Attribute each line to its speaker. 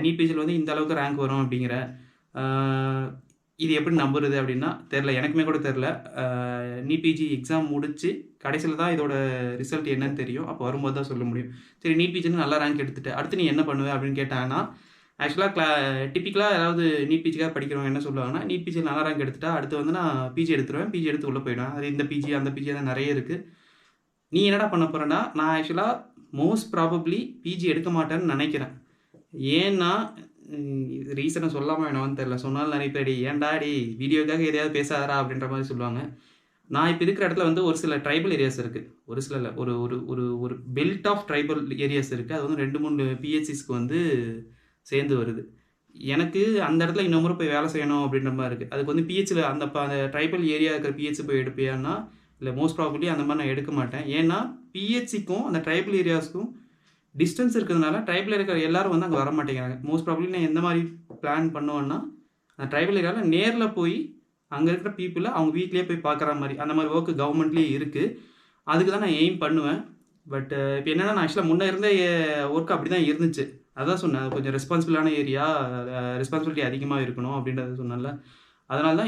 Speaker 1: NEET பிஜியில் வந்து இந்த அளவுக்கு ரேங்க் வரும் அப்படிங்கிற. இது எப்படி நம்புறது அப்படின்னா தெரில, எனக்குமே கூட தெரில. நீட் பிஜி எக்ஸாம் முடிச்சு கடைசியில் தான் இதோட ரிசல்ட் என்னன்னு தெரியும். அப்போ வரும்போது தான் சொல்ல முடியும். சரி, நீட் பிஜின்னு நல்லா ரேங்க் எடுத்துட்டு அடுத்து நீ என்ன பண்ணுவ அப்படின்னு கேட்டாங்கன்னா, ஆக்சுவலாக டிப்பிக்கலாக ஏதாவது நீட் பிஜிக்காக படிக்கிறவங்க என்ன சொல்லுவாங்கன்னா, நீட் பிஜியில் நல்லா ரேங்க் எடுத்துட்டா அடுத்து வந்து நான் பிஜி எடுத்துருவேன், பிஜி எடுத்து உள்ளே போயிடுவேன். அது இந்த பிஜி அந்த பிஜி தான் நிறைய இருக்குது. நீ என்னடா பண்ண போகிறேன்னா, நான் ஆக்சுவலாக மோஸ்ட் ப்ராபப்ளி பிஜி எடுக்க மாட்டேன்னு நினைக்கிறேன். ஏன்னா ரீசனை சொல்லாமல் வேணாம்னு தெரில, சொன்னாலும் நிறைய பேர் ஏன்டா வீடியோக்காக எதையாவது பேசாதரா அப்படின்ற மாதிரி சொல்லுவாங்க. நான் இப்போ இருக்கிற இடத்துல வந்து ஒரு சில ட்ரைபல் ஏரியாஸ் இருக்குது, ஒரு சில இல்லை, ஒரு ஒரு ஒரு ஒரு பெல்ட் ஆஃப் ட்ரைபல் ஏரியாஸ் இருக்குது. அது வந்து 2-3 பிஹெச்சிஸ்க்கு வந்து சேர்ந்து வருது. எனக்கு அந்த இடத்துல இன்னொரு முறை போய் வேலை செய்யணும் அப்படின்ற மாதிரி இருக்குது. அதுக்கு வந்து பிஹெச்சில் அந்த ட்ரைபல் ஏரியா இருக்கிற பிஹெச் போய் எடுப்பியான்னா இல்லை, மோஸ்ட் ப்ராபப்ளி அந்த மாதிரி நான் எடுக்க மாட்டேன். ஏன்னா பிஹெச்சிக்கும் அந்த ட்ரைபல் ஏரியாஸ்க்கும் டிஸ்டன்ஸ் இருக்கிறதுனால ட்ரைபல் இருக்கிற எல்லாரும் வந்து அங்கே வர மாட்டேங்கிறாங்க. மோஸ்ட் ப்ராபப்ளி நான் எந்த மாதிரி பிளான் பண்ணுவேன்னா, அந்த ட்ரைபல் ஏரியாவில் நேரில் போய் அங்கே இருக்கிற பீப்புளை அவங்க வீட்லேயே போய் பார்க்குற மாதிரி அந்த மாதிரி ஒர்க்கு கவர்மெண்ட்லேயே இருக்குது. அதுக்கு தான் நான் எய்ம் பண்ணுவேன். பட் இப்போ என்னென்னா, நான் ஆக்சுவலாக முன்னே இருந்த ஒர்க் அப்படி தான் இருந்துச்சு. அதான் சொன்னேன், கொஞ்சம் ரெஸ்பான்சிபிளான ஏரியா, ரெஸ்பான்சிபிலிட்டி அதிகமாக இருக்கணும் அப்படின்றத சொன்னேன்ல. அதனால தான்